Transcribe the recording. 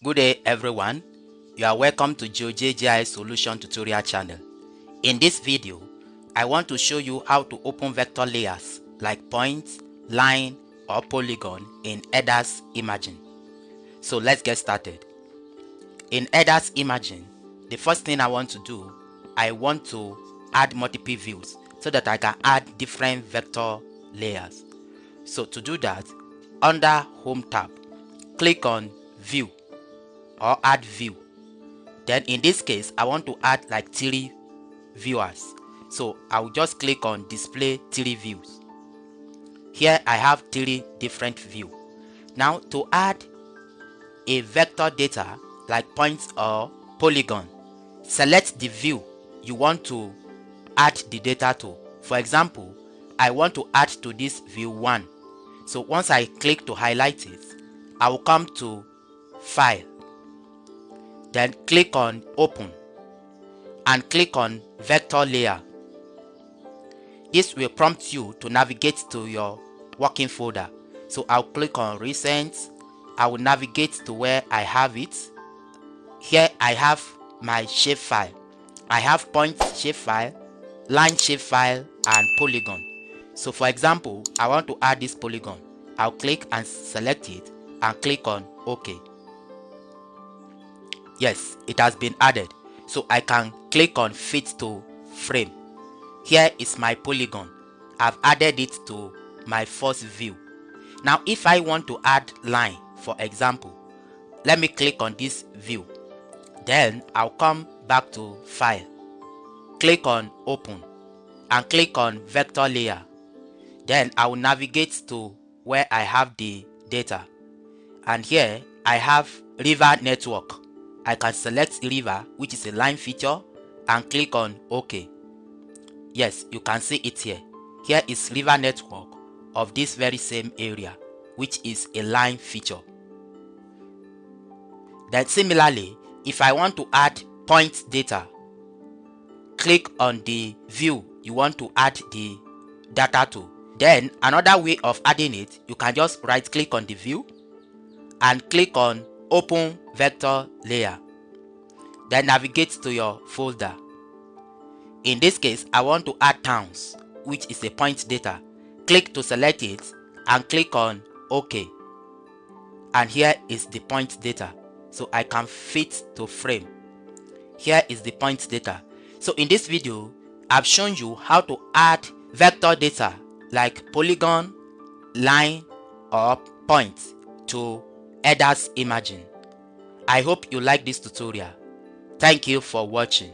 Good day everyone, you are welcome to GeoGIS Solution tutorial channel. In this video, I want to show you how to open vector layers like points, line or polygon in ERDAS Imagine. So let's get started. In ERDAS Imagine, the first thing I want to do, I want to add multiple views so that I can add different vector layers. So to do that, under Home tab, click on View or Add View. Then in this case, I want to add like 3 viewers. So I will just click on Display 3 views. Here I have 3 different views. Now to add a vector data like points or polygon, select the view you want to add the data to. For example, I want to add to this view 1. So once I click to highlight it, I will come to File, then click on Open and click on Vector Layer. This will prompt you to navigate to your working folder. So I'll click on Recent. I will navigate to where I have it. Here I have my shapefile. I have point shapefile, line shapefile and polygon. So for example, I want to add this polygon. I'll click and select it and click on OK. Yes, it has been added. So I can click on Fit to Frame. Here is my polygon. I've added it to my first view. Now if I want to add line, for example, let me click on this view. Then I'll come back to File, click on Open and click on Vector Layer. Then I will navigate to where I have the data. And here I have River Network. I can select river, which is a line feature, and click on OK. Yes, you can see it here. Here is river network of this very same area, which is a line feature. Then similarly, if I want to add point data, click on the view you want to add the data to. Then another way of adding it, you can just right click on the view and click on Open Vector Layer. Then navigate to your folder. In this case, I want to add towns, which is a point data. Click to select it and click on OK. And here is the point data. So I can fit to frame. Here is the point data. So in this video, I've shown you how to add vector data like polygon, line or point to ERDAS Imagine. I hope you like this tutorial. Thank you for watching.